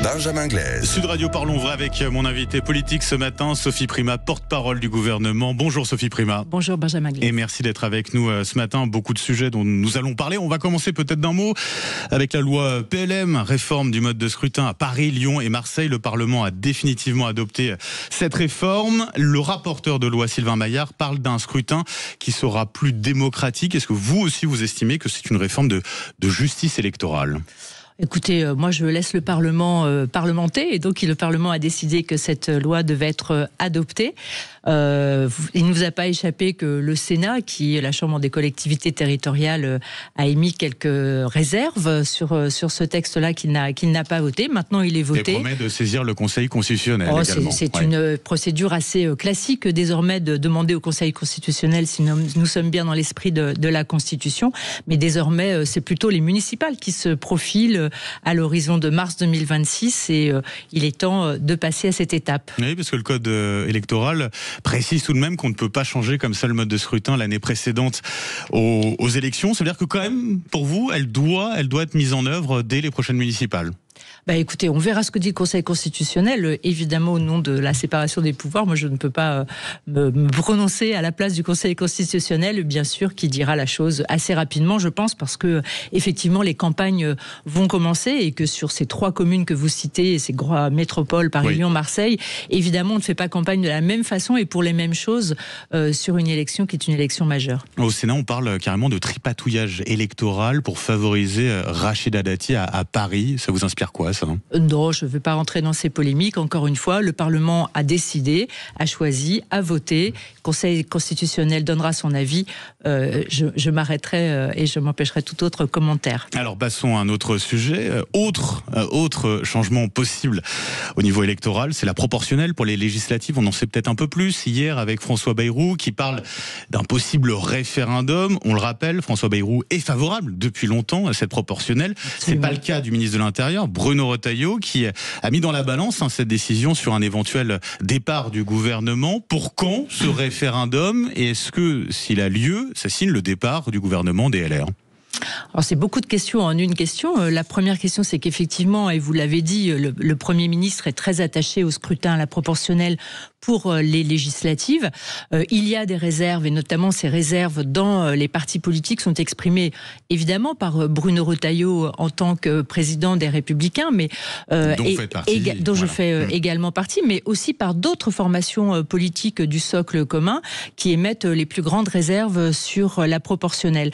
Benjamin Glaise. Sud Radio, parlons vrai avec mon invité politique ce matin, Sophie Primas, porte-parole du gouvernement. Bonjour Sophie Primas. Bonjour Benjamin Glaise. Et merci d'être avec nous ce matin. Beaucoup de sujets dont nous allons parler. On va commencer peut-être d'un mot avec la loi PLM, réforme du mode de scrutin à Paris, Lyon et Marseille. Le Parlement a définitivement adopté cette réforme. Le rapporteur de loi, Sylvain Maillard, parle d'un scrutin qui sera plus démocratique. Est-ce que vous aussi vous estimez que c'est une réforme de justice électorale ? Écoutez, moi je laisse le Parlement parlementer, et donc le Parlement a décidé que cette loi devait être adoptée. Il ne vous a pas échappé que le Sénat, qui est la Chambre des collectivités territoriales, a émis quelques réserves sur ce texte-là qu'il n'a pas voté. Maintenant il est voté. Et promet de saisir le Conseil constitutionnel également. C'est une procédure assez classique désormais de demander au Conseil constitutionnel si nous sommes bien dans l'esprit de la Constitution. Mais désormais c'est plutôt les municipales qui se profilent à l'horizon de mars 2026 et il est temps de passer à cette étape. Oui, parce que le code électoral précise tout de même qu'on ne peut pas changer comme ça le mode de scrutin l'année précédente aux élections. Ça veut dire que quand même, pour vous, elle doit être mise en œuvre dès les prochaines municipales. Écoutez, on verra ce que dit le Conseil constitutionnel. Évidemment, au nom de la séparation des pouvoirs, moi je ne peux pas me prononcer à la place du Conseil constitutionnel, bien sûr, qui dira la chose assez rapidement, je pense, parce que effectivement les campagnes vont commencer et que sur ces 3 communes que vous citez, ces grandes métropoles, Paris, Lyon, Marseille, évidemment on ne fait pas campagne de la même façon et pour les mêmes choses sur une élection qui est une élection majeure. Au Sénat, on parle carrément de tripatouillage électoral pour favoriser Rachida Dati à Paris. Ça vous inspire quoi, ça ? Non, je ne veux pas rentrer dans ces polémiques. Encore une fois, le Parlement a décidé, a choisi, a voté. Le Conseil constitutionnel donnera son avis. Je m'arrêterai et je m'empêcherai tout autre commentaire. Alors passons à un autre sujet. Autre changement possible au niveau électoral, c'est la proportionnelle pour les législatives. On en sait peut-être un peu plus hier avec François Bayrou qui parle d'un possible référendum. On le rappelle, François Bayrou est favorable depuis longtemps à cette proportionnelle. C'est pas le cas du ministre de l'Intérieur, Bruno Retailleau, qui a mis dans la balance cette décision sur un éventuel départ du gouvernement. Pour quand ce référendum ? Et est-ce que, s'il a lieu, ça signe le départ du gouvernement des LR ? Alors c'est beaucoup de questions en une question. La première question, c'est qu'effectivement, et vous l'avez dit, le Premier ministre est très attaché au scrutin à la proportionnelle pour les législatives. Il y a des réserves, et notamment ces réserves dans les partis politiques sont exprimées évidemment par Bruno Retailleau en tant que président des Républicains, mais dont je fais également partie, mais aussi par d'autres formations politiques du socle commun qui émettent les plus grandes réserves sur la proportionnelle.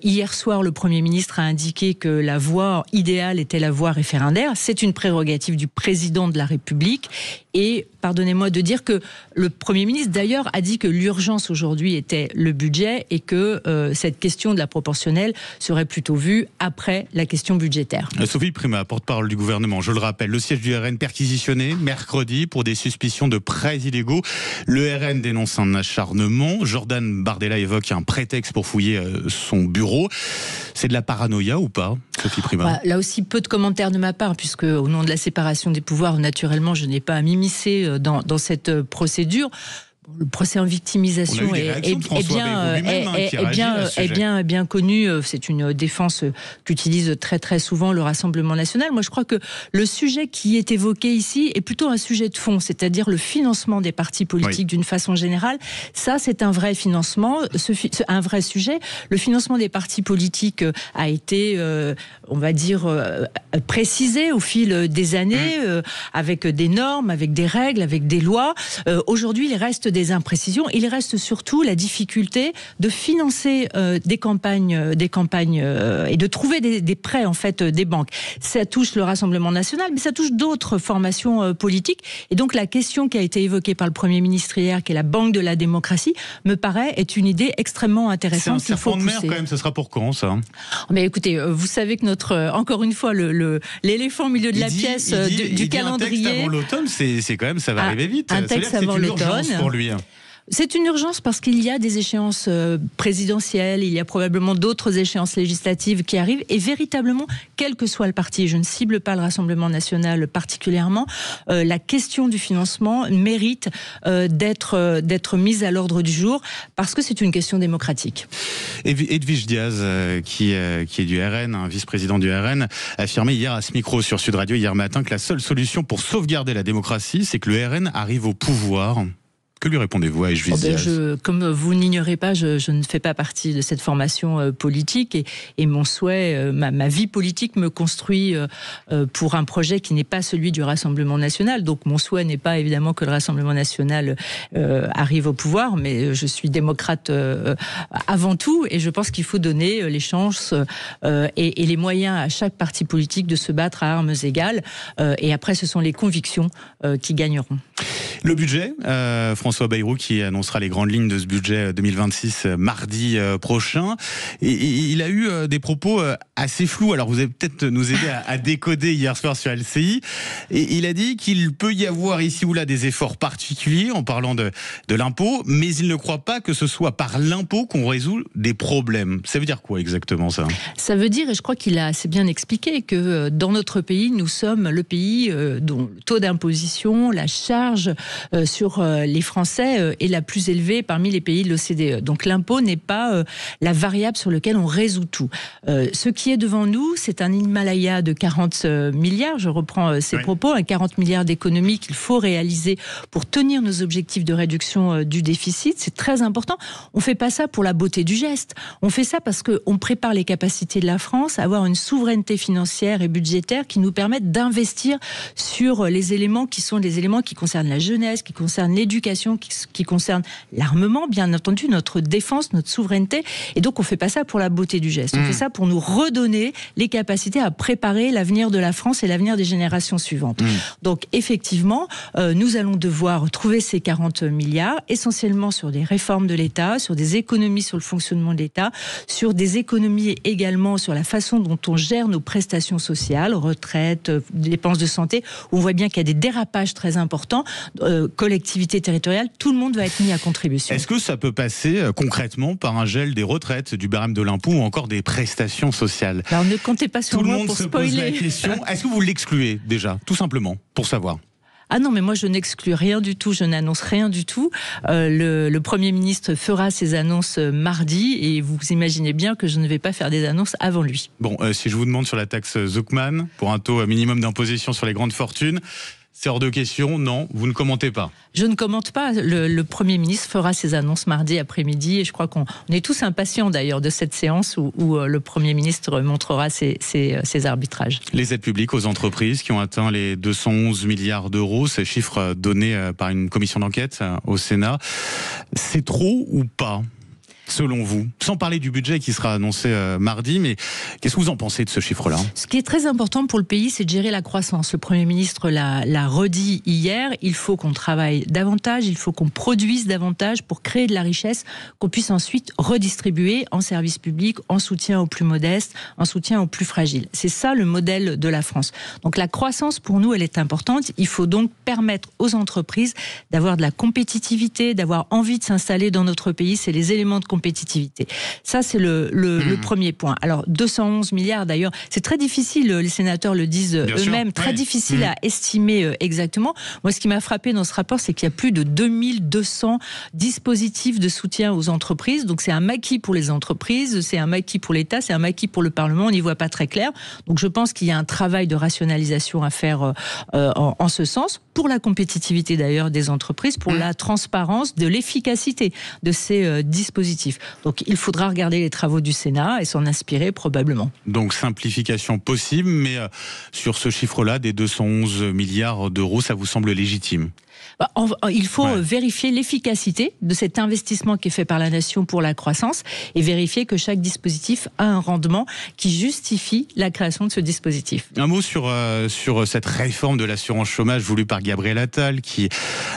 Hier soir, le Premier ministre a indiqué que la voie idéale était la voie référendaire. C'est une prérogative du président de la République. Et pardonnez-moi de dire que le Premier ministre, d'ailleurs, a dit que l'urgence aujourd'hui était le budget et que cette question de la proportionnelle serait plutôt vue après la question budgétaire. Sophie Primas, porte-parole du gouvernement, je le rappelle, le siège du RN perquisitionné mercredi pour des suspicions de prêts illégaux. Le RN dénonce un acharnement. Jordan Bardella évoque un prétexte pour fouiller son bureau. C'est de la paranoïa ou pas, Sophie Primas ? Là aussi, peu de commentaires de ma part, puisque au nom de la séparation des pouvoirs, naturellement, je n'ai pas à m'immiscer dans cette procédure. Le procès en victimisation est bien connu. C'est une défense qu'utilise très très souvent le Rassemblement national. Moi, je crois que le sujet qui est évoqué ici est plutôt un sujet de fond, c'est-à-dire le financement des partis politiques d'une façon générale. Ça, c'est un vrai financement, un vrai sujet. Le financement des partis politiques a été, on va dire, précisé au fil des années, avec des normes, avec des règles, avec des lois. Aujourd'hui, il reste des imprécisions. Il reste surtout la difficulté de financer des campagnes et de trouver des prêts en fait des banques. Ça touche le Rassemblement national, mais ça touche d'autres formations politiques. Et donc la question qui a été évoquée par le Premier ministre hier, qui est la banque de la démocratie, me paraît être une idée extrêmement intéressante. C'est un serpent de mer quand même. Ça sera pour quand ça ? Mais écoutez, vous savez que encore une fois l'éléphant au milieu de la pièce du calendrier. Un texte avant l'automne, c'est quand même, ça va arriver vite. Un texte avant l'automne. Pour lui. C'est une urgence parce qu'il y a des échéances présidentielles, il y a probablement d'autres échéances législatives qui arrivent et véritablement, quel que soit le parti, je ne cible pas le Rassemblement national particulièrement, la question du financement mérite d'être mise à l'ordre du jour parce que c'est une question démocratique. Edwige Diaz, qui est du RN, un vice-président du RN, a affirmé hier à ce micro sur Sud Radio hier matin que la seule solution pour sauvegarder la démocratie, c'est que le RN arrive au pouvoir. Que lui répondez-vous à Edwige Diaz ? Comme vous n'ignorez pas, je ne fais pas partie de cette formation politique et mon souhait, ma vie politique me construit pour un projet qui n'est pas celui du Rassemblement national. Donc mon souhait n'est pas évidemment que le Rassemblement national arrive au pouvoir, mais je suis démocrate avant tout et je pense qu'il faut donner les chances et les moyens à chaque parti politique de se battre à armes égales. Et après, ce sont les convictions qui gagneront. Le budget, François Bayrou qui annoncera les grandes lignes de ce budget 2026 mardi prochain. Et il a eu des propos assez flous. Alors vous allez peut-être nous aider à décoder hier soir sur LCI. Et il a dit qu'il peut y avoir ici ou là des efforts particuliers en parlant de l'impôt, mais il ne croit pas que ce soit par l'impôt qu'on résout des problèmes. Ça veut dire quoi exactement ça ? Ça veut dire, et je crois qu'il a assez bien expliqué, que dans notre pays, nous sommes le pays dont le taux d'imposition, la charge sur les Français est la plus élevée parmi les pays de l'OCDE. Donc l'impôt n'est pas la variable sur laquelle on résout tout. Ce qui est devant nous, c'est un Himalaya de 40 milliards, je reprends ses propos, 40 milliards d'économies qu'il faut réaliser pour tenir nos objectifs de réduction du déficit. C'est très important. On ne fait pas ça pour la beauté du geste. On fait ça parce qu'on prépare les capacités de la France à avoir une souveraineté financière et budgétaire qui nous permettent d'investir sur les éléments qui sont des éléments qui concernent la jeunesse, qui concernent l'éducation, qui concernent l'armement, bien entendu, notre défense, notre souveraineté. Et donc, on ne fait pas ça pour la beauté du geste. On fait ça pour nous redonner les capacités à préparer l'avenir de la France et l'avenir des générations suivantes. Donc, effectivement, nous allons devoir trouver ces 40 milliards, essentiellement sur des réformes de l'État, sur des économies sur le fonctionnement de l'État, sur des économies également sur la façon dont on gère nos prestations sociales, retraite, dépenses de santé, où on voit bien qu'il y a des dérapages très importants, collectivités territoriales, tout le monde va être mis à contribution. Est-ce que ça peut passer concrètement par un gel des retraites, du barème de l'impôt ou encore des prestations sociales ? Alors ne comptez pas sur moi pour spoiler. Tout le monde se pose la question. Est-ce que vous l'excluez déjà, tout simplement, pour savoir ? Ah non, mais moi je n'exclus rien du tout, je n'annonce rien du tout. Le Premier ministre fera ses annonces mardi et vous imaginez bien que je ne vais pas faire des annonces avant lui. Bon, si je vous demande sur la taxe Zuckman, pour un taux minimum d'imposition sur les grandes fortunes, c'est hors de question, non, vous ne commentez pas. Je ne commente pas. Le Premier ministre fera ses annonces mardi après-midi et je crois qu'on est tous impatients d'ailleurs de cette séance où le Premier ministre montrera ses arbitrages. Les aides publiques aux entreprises qui ont atteint les 211 milliards d'euros, ces chiffres donnés par une commission d'enquête au Sénat, c'est trop ou pas ? Selon vous, sans parler du budget qui sera annoncé mardi, mais qu'est-ce que vous en pensez de ce chiffre-là ? Ce qui est très important pour le pays, c'est de gérer la croissance. Le Premier ministre l'a redit hier, il faut qu'on travaille davantage, il faut qu'on produise davantage pour créer de la richesse, qu'on puisse ensuite redistribuer en services publics, en soutien aux plus modestes, en soutien aux plus fragiles. C'est ça le modèle de la France. Donc la croissance, pour nous, elle est importante. Il faut donc permettre aux entreprises d'avoir de la compétitivité, d'avoir envie de s'installer dans notre pays. C'est les éléments de compétitivité. Ça, c'est le premier point. Alors, 211 milliards, d'ailleurs, c'est très difficile, les sénateurs le disent eux-mêmes, très difficile à estimer exactement. Moi, ce qui m'a frappé dans ce rapport, c'est qu'il y a plus de 2200 dispositifs de soutien aux entreprises. Donc, c'est un maquis pour les entreprises, c'est un maquis pour l'État, c'est un maquis pour le Parlement. On n'y voit pas très clair. Donc, je pense qu'il y a un travail de rationalisation à faire en ce sens, pour la compétitivité d'ailleurs des entreprises, pour la transparence, de l'efficacité de ces dispositifs. Donc il faudra regarder les travaux du Sénat et s'en inspirer probablement. Donc simplification possible, mais sur ce chiffre-là, des 211 milliards d'euros, ça vous semble légitime ? Il faut vérifier l'efficacité de cet investissement qui est fait par la nation pour la croissance et vérifier que chaque dispositif a un rendement qui justifie la création de ce dispositif. Un mot sur cette réforme de l'assurance chômage voulue par Gabriel Attal qui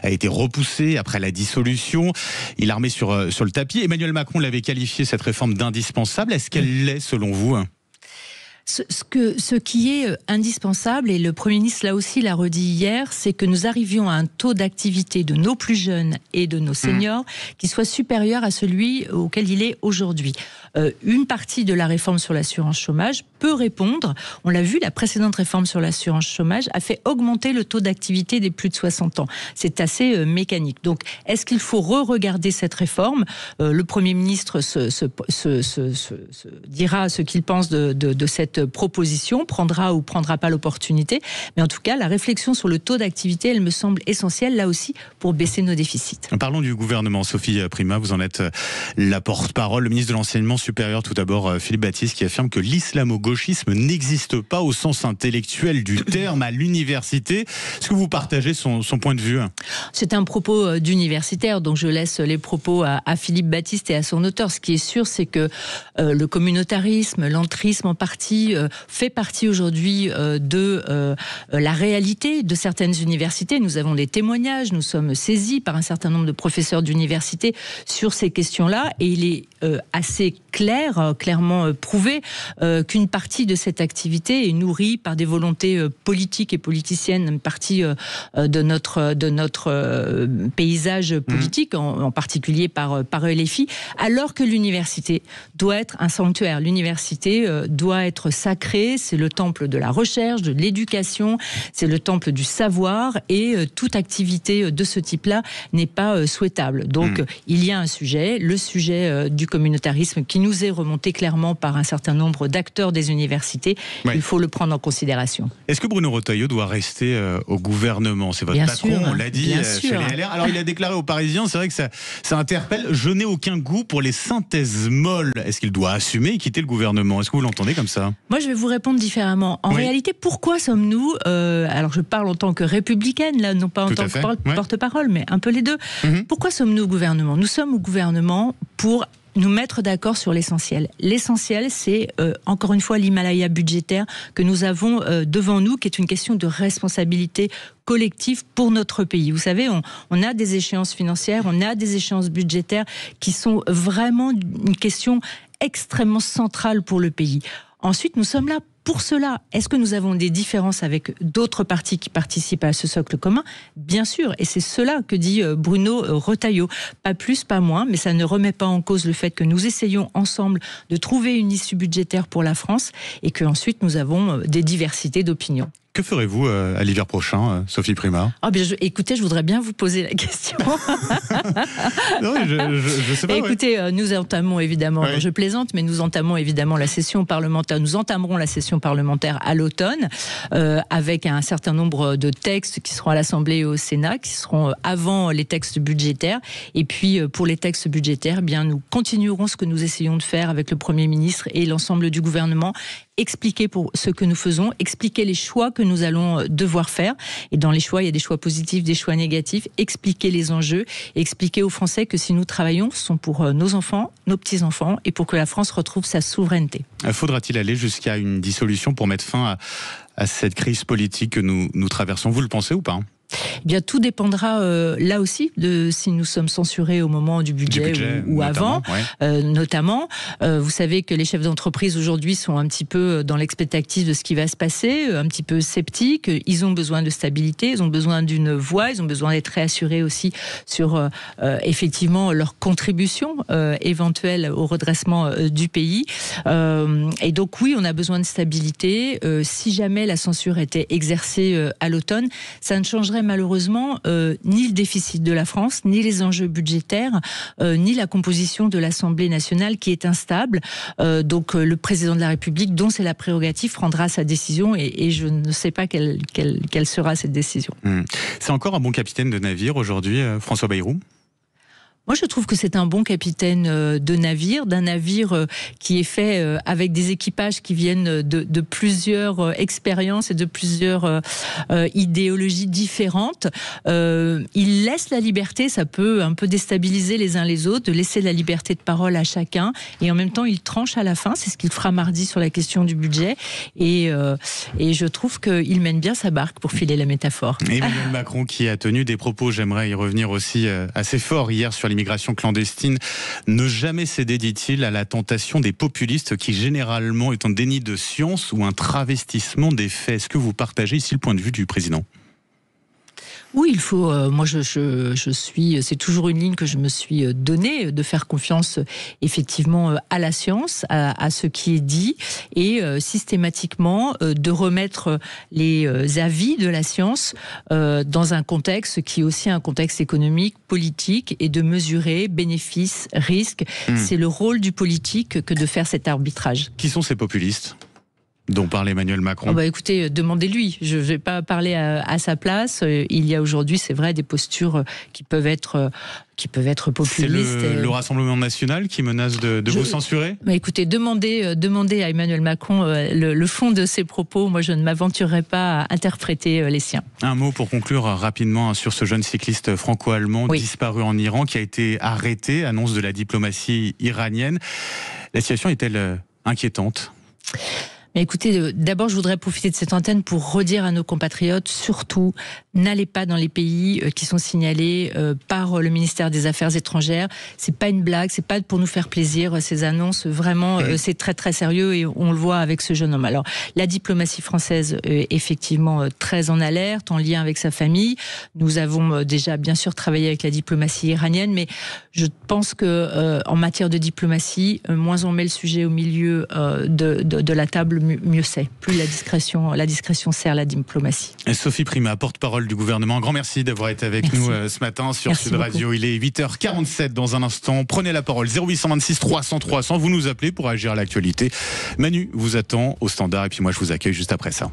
a été repoussée après la dissolution. Il l'a remis sur le tapis. Emmanuel Macron l'avait qualifié cette réforme d'indispensable. Est-ce qu'elle l'est selon vous ? Ce qui est indispensable, et le Premier ministre là aussi l'a redit hier, c'est que nous arrivions à un taux d'activité de nos plus jeunes et de nos seniors qui soit supérieur à celui auquel il est aujourd'hui. Une partie de la réforme sur l'assurance chômage peut répondre. On l'a vu, la précédente réforme sur l'assurance chômage a fait augmenter le taux d'activité des plus de 60 ans. C'est assez mécanique. Donc, est-ce qu'il faut re-regarder cette réforme ? Le Premier ministre dira ce qu'il pense de cette proposition, prendra ou prendra pas l'opportunité. Mais en tout cas, la réflexion sur le taux d'activité, elle me semble essentielle, là aussi, pour baisser nos déficits. Parlons du gouvernement. Sophie Primas, vous en êtes la porte-parole. Le ministre de l'Enseignement supérieur, tout d'abord, Philippe Baptiste, qui affirme que l'islamo-gauchisme n'existe pas au sens intellectuel du terme à l'université. Est-ce que vous partagez son point de vue ? C'est un propos d'universitaire, donc je laisse les propos à Philippe Baptiste et à son auteur. Ce qui est sûr, c'est que le communautarisme, l'entrisme en partie, fait partie aujourd'hui de la réalité de certaines universités. Nous avons des témoignages, nous sommes saisis par un certain nombre de professeurs d'université sur ces questions-là, et il est assez clairement prouvé qu'une partie de cette activité est nourrie par des volontés politiques et politiciennes, une partie de notre paysage politique, en particulier par LFI, alors que l'université doit être un sanctuaire. L'université doit être sacrée, c'est le temple de la recherche, de l'éducation, c'est le temple du savoir, et toute activité de ce type-là n'est pas souhaitable. Donc il y a un sujet, le sujet du communautarisme, qui nous est remonté clairement par un certain nombre d'acteurs des universités. Oui. Il faut le prendre en considération. Est-ce que Bruno Retailleau doit rester au gouvernement ? C'est votre patron, on l'a dit, chez les LR. Alors il a déclaré aux Parisiens, c'est vrai que ça interpelle, je n'ai aucun goût pour les synthèses molles. Est-ce qu'il doit assumer et quitter le gouvernement ? Est-ce que vous l'entendez comme ça ? Moi, je vais vous répondre différemment. En réalité, pourquoi sommes-nous, alors je parle en tant que républicaine, là, non pas en tant que porte-parole, mais un peu les deux. Pourquoi sommes-nous au gouvernement ? Nous sommes au gouvernement pour nous mettre d'accord sur l'essentiel. L'essentiel, c'est encore une fois l'Himalaya budgétaire que nous avons devant nous, qui est une question de responsabilité collective pour notre pays. Vous savez, on a des échéances financières, on a des échéances budgétaires qui sont vraiment une question extrêmement centrale pour le pays. Ensuite, nous sommes là pour cela. Est-ce que nous avons des différences avec d'autres partis qui participent à ce socle commun ? Bien sûr, et c'est cela que dit Bruno Retailleau. Pas plus, pas moins, mais ça ne remet pas en cause le fait que nous essayons ensemble de trouver une issue budgétaire pour la France, et qu'ensuite nous avons des diversités d'opinions. Que ferez-vous à l'hiver prochain, Sophie Primas ? Écoutez, je voudrais bien vous poser la question. Non, je sais pas. Écoutez, nous entamons évidemment, je plaisante, mais nous entamons évidemment la session parlementaire. Nous entamerons la session parlementaire à l'automne, avec un certain nombre de textes qui seront à l'Assemblée et au Sénat, qui seront avant les textes budgétaires. Et puis, pour les textes budgétaires, bien, nous continuerons ce que nous essayons de faire avec le Premier ministre et l'ensemble du gouvernement. Expliquer pour ce que nous faisons, expliquer les choix que nous allons devoir faire. Et dans les choix, il y a des choix positifs, des choix négatifs. Expliquer les enjeux, expliquer aux Français que si nous travaillons, ce sont pour nos enfants, nos petits-enfants, et pour que la France retrouve sa souveraineté. Faudra-t-il aller jusqu'à une dissolution pour mettre fin à cette crise politique que nous traversons ? Vous le pensez ou pas ? Eh bien, tout dépendra là aussi de si nous sommes censurés au moment du budget ou avant, notamment. Vous savez que les chefs d'entreprise aujourd'hui sont un petit peu dans l'expectative de ce qui va se passer, un petit peu sceptiques. Ils ont besoin de stabilité, ils ont besoin d'une voix, ils ont besoin d'être réassurés aussi sur effectivement leur contribution éventuelle au redressement du pays. Et donc oui, on a besoin de stabilité. Si jamais la censure était exercée à l'automne, ça ne changerait malheureusement ni le déficit de la France, ni les enjeux budgétaires, ni la composition de l'Assemblée nationale qui est instable. Donc le président de la République, dont c'est la prérogative, prendra sa décision, et je ne sais pas quelle sera cette décision. C'est encore un bon capitaine de navire aujourd'hui, François Bayrou ? Moi, je trouve que c'est un bon capitaine de navire, d'un navire qui est fait avec des équipages qui viennent de plusieurs expériences et de plusieurs idéologies différentes. Il laisse la liberté, ça peut un peu déstabiliser les uns les autres, de laisser la liberté de parole à chacun, et en même temps, il tranche à la fin. C'est ce qu'il fera mardi sur la question du budget, et je trouve qu'il mène bien sa barque, pour filer la métaphore. Emmanuel Macron qui a tenu des propos, j'aimerais y revenir aussi, assez forts hier sur l'immigration clandestine. Ne jamais céder, dit-il, à la tentation des populistes qui généralement est un déni de science ou un travestissement des faits. Est-ce que vous partagez ici le point de vue du président ? Oui, il faut. Moi, je suis. C'est toujours une ligne que je me suis donnée, de faire confiance effectivement à la science, à ce qui est dit, et systématiquement de remettre les avis de la science dans un contexte qui est aussi un contexte économique, politique, et de mesurer bénéfices, risques. C'est le rôle du politique que de faire cet arbitrage. Qui sont ces populistes dont parle Emmanuel Macron? Écoutez, demandez-lui. Je ne vais pas parler à sa place. Il y a aujourd'hui, c'est vrai, des postures qui peuvent être populistes. C'est le Rassemblement national qui menace de vous censurer? Écoutez, demandez à Emmanuel Macron le fond de ses propos. Moi, je ne m'aventurerai pas à interpréter les siens. Un mot pour conclure rapidement sur ce jeune cycliste franco-allemand disparu en Iran qui a été arrêté, annonce de la diplomatie iranienne. La situation est-elle inquiétante ? Écoutez, d'abord, je voudrais profiter de cette antenne pour redire à nos compatriotes, surtout, n'allez pas dans les pays qui sont signalés par le ministère des Affaires étrangères. C'est pas une blague, c'est pas pour nous faire plaisir, ces annonces. Vraiment, c'est très très sérieux et on le voit avec ce jeune homme. Alors, la diplomatie française est effectivement très en alerte, en lien avec sa famille. Nous avons déjà, bien sûr, travaillé avec la diplomatie iranienne, mais je pense que en matière de diplomatie, moins on met le sujet au milieu de la table, mieux c'est. Plus la discrétion sert la diplomatie. Sophie Primas, porte-parole du gouvernement, un grand merci d'avoir été avec nous ce matin sur Sud Radio. Il est 8h47 dans un instant. Prenez la parole, 0826 300 300. Vous nous appelez pour agir à l'actualité. Manu vous attend au standard et puis moi je vous accueille juste après ça.